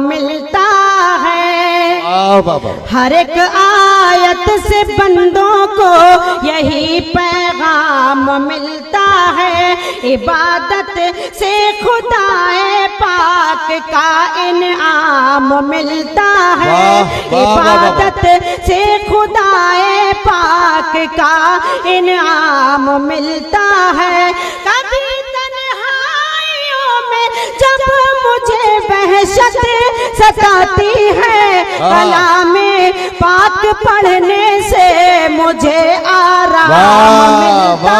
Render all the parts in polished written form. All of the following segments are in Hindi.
मिलता है। हर एक आयत से बंदों को यही पैगाम मिलता है। इबादत से खुदाए पाक का इनाम मिलता है। इबादत से खुदाए पाक का इनाम मिलता है। कभी जब मुझे वहशत सताती है, कलामे पाक पढ़ने से मुझे आराम मिलता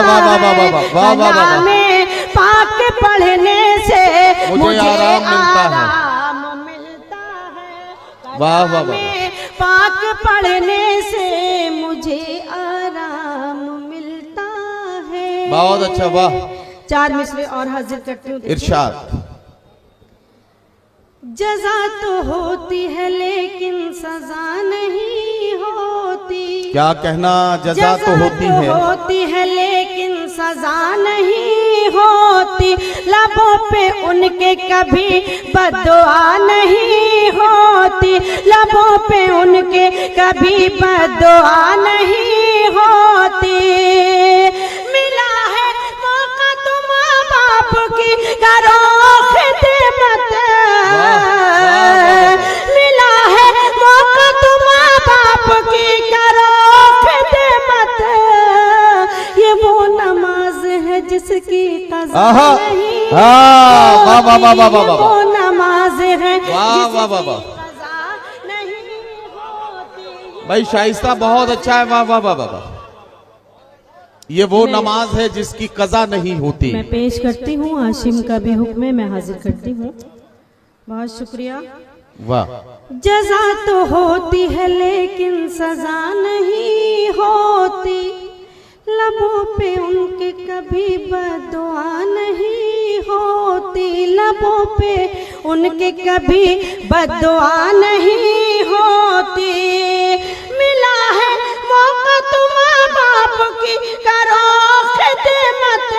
है। कलामे पाक पढ़ने से मुझे आराम मिलता है। कलामे पाक पढ़ने से मुझे आराम मिलता है। बहुत अच्छा, वाह। 4 मिसरे और हाजिर करती हूँ। इरशाद। जज़ा तो होती है लेकिन सजा नहीं होती। क्या कहना? जज़ा तो होती है लेकिन सजा नहीं होती। लबों पे उनके कभी बद्दुआ नहीं होती। लबों पे उनके कभी बद्दुआ नहीं होती। मिला है मौका तो माँ बाप की करो खिदमत। मिला है मौका तो माँ बाप की करो खिदमत। ये वो नमाज है जिसकी कज़ा नहीं होती। वो नमाज है जिसकी कज़ा नहीं होती। भाई शाइस्ता बहुत अच्छा है, वाह वाह वाह वाह। ये वो नमाज है जिसकी कज़ा नहीं होती। मैं पेश करती हूँ, हाशिम का भी हुक्म है, मैं हाजिर करती हूँ। बहुत शुक्रिया, वाह। जज़ा तो होती है लेकिन सजा नहीं होती। लबों पे उनके कभी बद्दुआ नहीं होती। लबों पे उनके कभी बद्दुआ नहीं होती। मिला है मौका तो माँ बाप की करो खिदमत।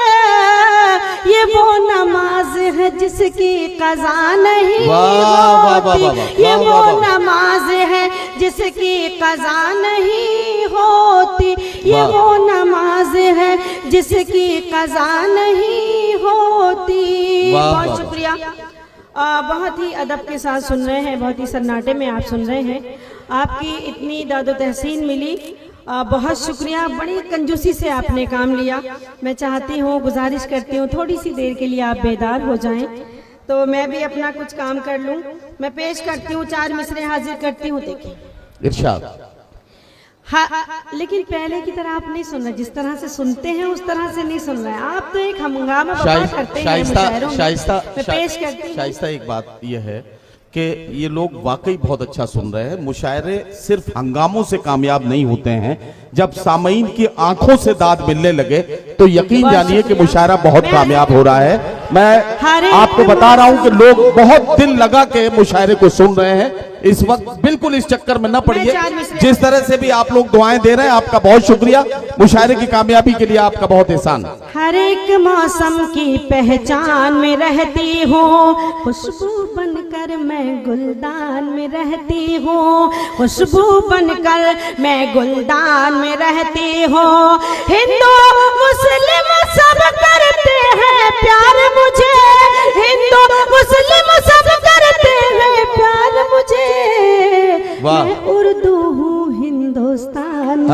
ये वो नमाज है जिसकी कज़ा नहीं होती। ये वो नमाज है जिसकी कज़ा नहीं होती। ये वो नमाज है जिसकी कज़ा नहीं होती। बहुत शुक्रिया। बहुत ही अदब के साथ सुन रहे हैं, बहुत ही सन्नाटे में आप सुन रहे हैं। आपकी इतनी दादो तहसीन मिली, बहुत शुक्रिया। बड़ी कंजूसी से आपने काम लिया। मैं चाहती हूँ, गुजारिश करती हूँ, थोड़ी सी देर के लिए आप बेदार हो जाएं तो मैं भी अपना कुछ काम कर लूँ। मैं पेश करती हूँ, 4 मिसरे हाजिर करती हूँ। देखिए इरशाद। हाँ, लेकिन पहले की तरह आप नहीं सुन रहे। जिस तरह से सुनते हैं उस तरह से नहीं सुन रहे हैं आप। तो एक हंगामा करते हैं मुशायरों में। मैं पेश करती हूँ। शाइस्ता, एक बात यह है कि ये लोग वाकई बहुत अच्छा सुन रहे हैं। मुशायरे सिर्फ हंगामों से कामयाब नहीं होते हैं। जब सामईन की आंखों से दाद मिलने लगे तो यकीन जानिए कि मुशायरा बहुत कामयाब हो रहा है। मैं आपको बता रहा हूं कि लोग बहुत दिल लगा के मुशायरे को सुन रहे हैं इस वक्त। बिल्कुल इस चक्कर में न पड़िए। जिस तरह से भी आप लोग दुआएं दे रहे हैं, आपका बहुत शुक्रिया। मुशायरे की कामयाबी के लिए आपका बहुत एहसान। हर एक मौसम की पहचान में रहती हूँ, खुशबू बनकर मैं गुलदान में रहती हूँ। खुशबू बनकर मैं गुलदान में रहती हूँ। हिंदू मुस्लिम सब करते हैं प्यार मुझे। हिंदू मुस्लिम सब करते हैं प्यार मुझे। मैं उर्दू हूँ हिंदुस्तान में,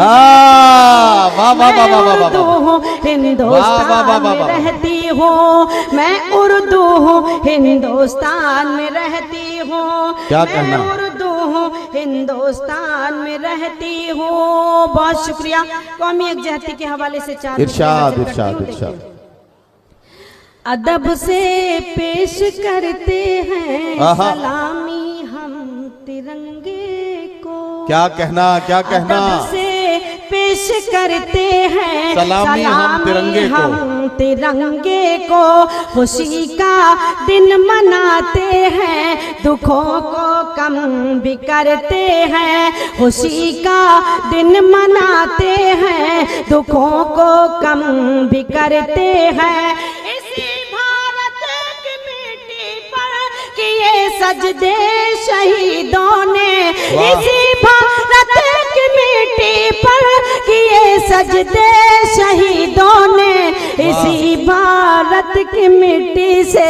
उर्दू हूँ हिंदुस्तान में रहती हूँ। मैं उर्दू हूँ हिंदुस्तान में रहती हूँ। क्या कहना? उर्दू हूँ हिंदुस्तान में रहती हूँ। बहुत शुक्रिया। कौमी यकजहती के हवाले से 4 इरशाद इरशाद इरशाद। अदब से पेश करते हैं सलामी हम तिरंगे को। क्या कहना? क्या कहना? अदब से पेश करते हैं सलामी हम तिरंगे को। खुशी का दिन मनाते हैं, दुखों को कम भी करते हैं। खुशी का दिन मनाते हैं, दुखों को कम भी करते हैं। इसी भारत की मिट्टी पर किए सजदे शहीदों ने इसी भारत की मिट्टी पर किए सजदे शहीदों ने इसी भारत की मिट्टी से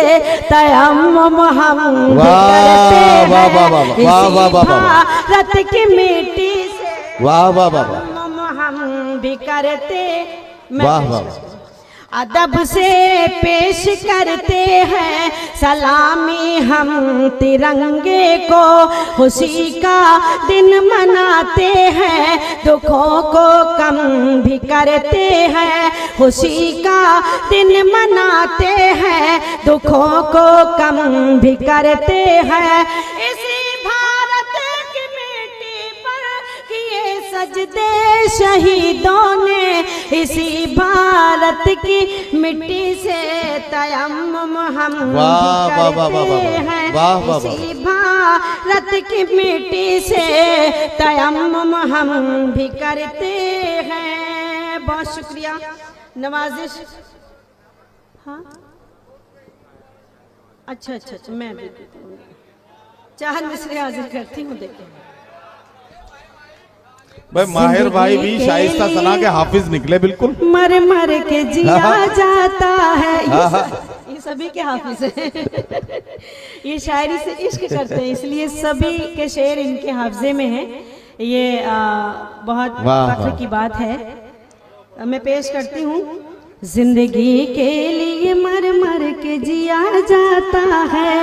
तयम्मुम हम भी करते हैं इसी भारत की मिट्टी से वाह वाह वाह तयम्मुम हम भी करते। वाह वाह अदब से पेश करते हैं सलामी हम तिरंगे को, खुशी का दिन मनाते हैं दुखों को कम भी करते हैं, खुशी का दिन मनाते हैं दुखों को कम भी करते हैं। इसी भारत की मिट्टी पर किए सजदे शहीदों ने इसी भारत की मिट्टी से तयम्मुम हम भी करते हैं इसी भारत की मिट्टी से तयम्मुम हम भी करते हैं। बहुत शुक्रिया। नवाजिश। हाँ अच्छा अच्छा अच्छा मैं भी चाहत मिसरे हाजिर करती हूँ। देखें भाई माहिर भाई भी शाइस्ता सना के हाफिज निकले बिल्कुल। मर मर के जिया जाता है ये सभी के हाफिज हैं। ये शायरी से इश्क करते हैं इसलिए सभी के शेर इनके हाफजे में हैं। ये बहुत फख्र की बात है। मैं पेश करती हूँ। जिंदगी के लिए मर मर के जिया जाता है,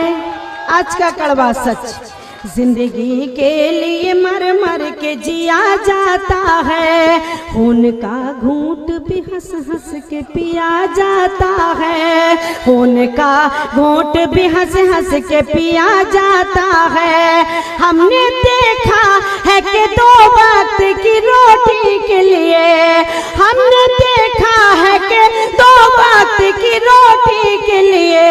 आज का कड़वा सच। जिंदगी के लिए मर मर के जिया जाता है, खून का घूंट भी हंस हंस के पिया जाता है, खून का घूंट भी हंस हंस के पिया जाता है। हमने देखा है कि 2 वक्त की रोटी के लिए, हमने देखा है कि 2 वक्त की रोटी के लिए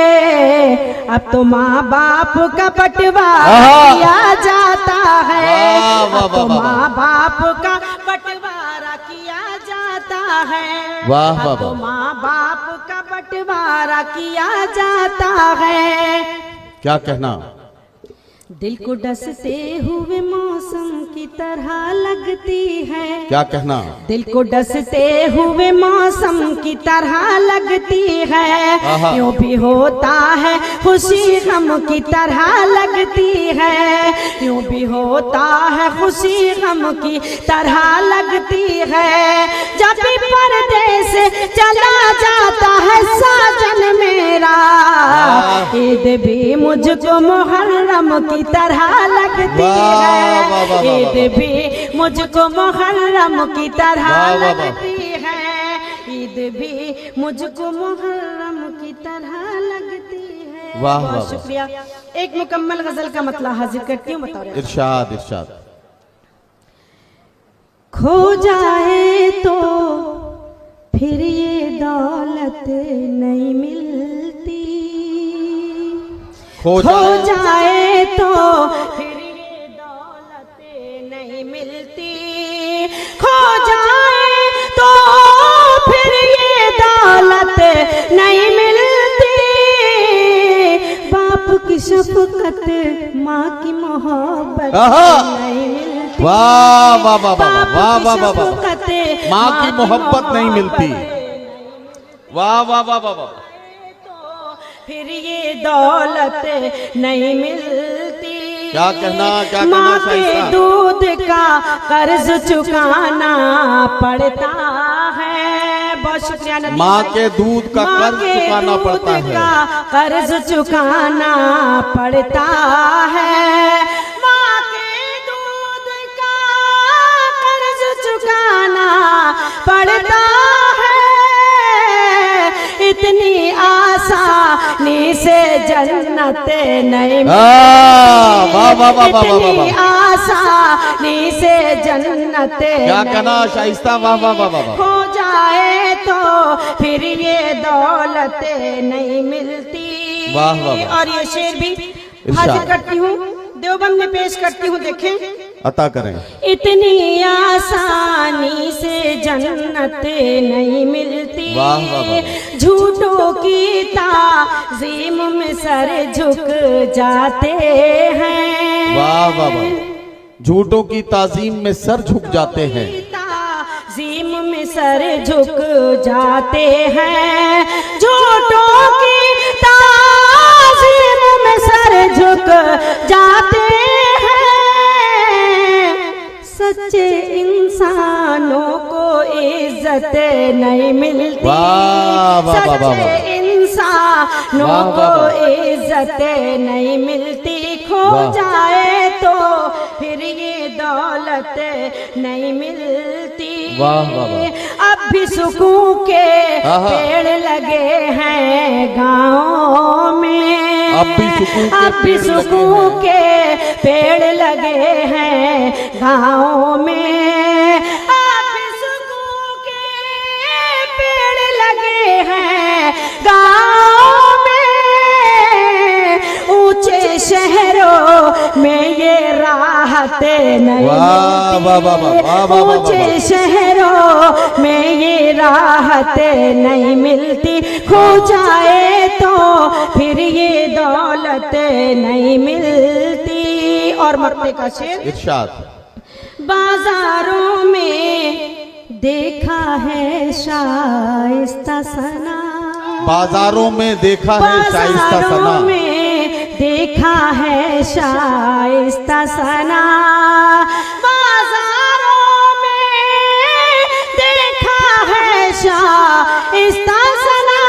अब तो माँ बाप का बंटवारा किया जाता है, अब तो माँ बाप का बंटवारा किया जाता है, अब तो माँ बाप का बंटवारा किया जाता है। क्या कहना? दिल को डसते हुए मौसम की तरह लगती है। क्या कहना? दिल को डसते हुए मौसम की तरह लगती है, यूं भी होता है खुशी गम की तरह लगती है, यूं भी होता है खुशी गम की तरह लगती है। जब भी परदेस चला जाता है साजन मेरा, ईद भी मुझको मुहर्रम की तरह लगती है, ईद भी मुझको मुहर्रम की तरह लगती है, ईद भी मुझको मुहर्रम की तरह लगती है। बहुत शुक्रिया। एक मुकम्मल गजल का मतलब हाजिर करती हूँ। बताओ। इरशाद इरशाद। खो जाए तो फिर ये दौलत नहीं मिलती, खो जाए तो फिर ये दौलत नहीं मिलती, खो जाए तो फिर ये दौलत नहीं मिलती। बाप की शफकत, माँ की मोहब्बत नहीं मिलती। वाह वाह वाह वाह वाह वाह वाह। माँ की मोहब्बत नहीं मिलती। वाह वाह वाह वाह वाह। फिर ये दौलत नहीं मिलती। क्या कहना? क्या माँ के दूध का कर्ज चुकाना पड़ता है। बहुत शुक्रिया। माँ के दूध का कर्ज चुकाना पड़ता है, कर्ज चुकाना पड़ता है। माँ के दूध का कर्ज चुकाना पड़ता है। इतनी आसानी से जन्नत नहीं मिलती, इतनी आसानी से जन्नत। क्या कहना शाइस्ता? वाह वाह वाह वाह। हो जाए तो फिर ये दौलत नहीं मिलती। वाह वाह। और ये शेर भी हाजिर करती हूँ, देवबंद में पेश करती हूँ। देखें अता करें। इतनी आसानी से जन्नत नहीं मिलती, वाह वाह वाह। झूठों की ताज़ीम में सर झुक जाते हैं। वाह वाह वाह। झूठों की ताजीम में सर झुक जाते हैं, ताज़ीम में सर झुक जाते हैं। झूठों की ताज़ीम में सर झुक जाते हैं। सच्चे इंसानों को इज्जत नहीं मिलती, वाह वाह वाह वाह। सच्चे इंसानों वाह वाह को वाह। इज्जत नहीं मिलती। खो वाह। जाए तो फिर ये दौलत नहीं मिलती। वाह वाह वाह। अब भी सुकून के आहा। पेड़ लगे हैं गाँव में, अब भी सुकून के अब भी पेड़ लगे सुकून हैं। के पेड़ लगे हैं गाँव में। अब भी सुकून के पेड़ लगे हैं गाँव में। ऊंचे शहरों में ये राहत नहीं वाह वाह वाह वाह वाह वाह वाह। ऊंचे शहरों में ये राहत नहीं मिलती। खो जाए तो फिर ये दौलत नहीं मिलती। और मरते का शेर, इरशाद। बाजारों में देखा है शाइस्ता सना, बाजारों में देखा है शाइस्ता बाजारों सना, में देखा है शाइस्ता सना। बाजारों में देखा है शाइस्ता सना।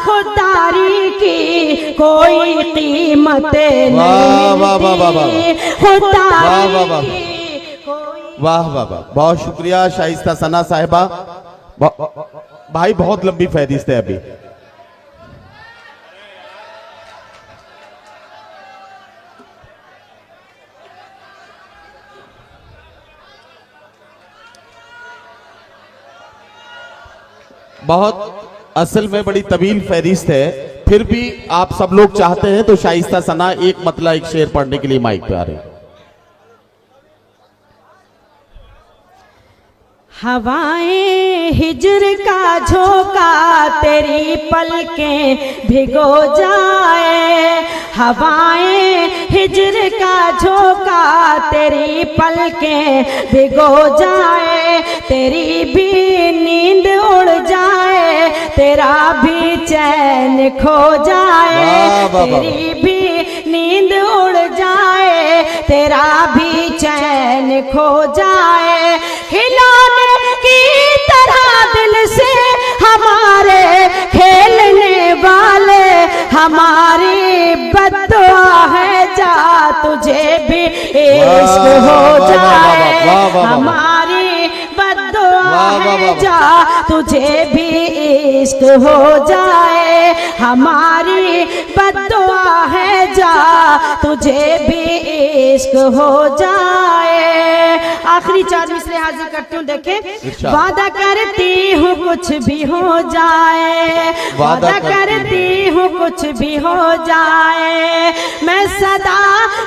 खुददारी की कोई कीमत वाह वाह वाह वाह वाह। नहीं, वाह वाह वाह। खुददारी की कोई। वाह वाह वाह। बहुत शुक्रिया शाइस्ता सना साहिबा। भाई बहुत लंबी फहरिस्त है अभी। बहुत असल में बड़ी तवील फहरिस्त है, फिर भी आप सब लोग चाहते हैं तो शाइस्ता सना एक मतला एक शेर पढ़ने के लिए माइक पे आ रहे हैं। हवाएं हिज्र का झोंका तेरी पलकें भिगो जाए। हवाएं हिज्र का झोंका तेरी पलकें भिगो जाए। तेरी भी नींद उड़ जाए, तेरा भी चैन खो जाए। वाह, वाह, वाह। तेरी भी नींद उड़ जाए, तेरा भी चैन खो जाए। खिलौने की तरह दिल से हमारे खेलने वाले, हमारी बद्दुआ है जा तुझे भी इश्क हो जाए। हमारी बद्दुआ है जा तुझे भी इश्क हो जाए। हमारी बद्दुआ है जा तुझे भी इश्क हो जाए। आखिरी चार मिसरे हाजिर करती हूँ, देखें। वादा करती हूँ कुछ भी हो जाए, वादा करती हूँ कुछ भी हो जाए। मैं सदा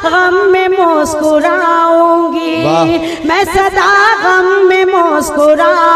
गम में मुस्कुराऊंगी, मैं सदा गम में मुस्कुराऊंगी।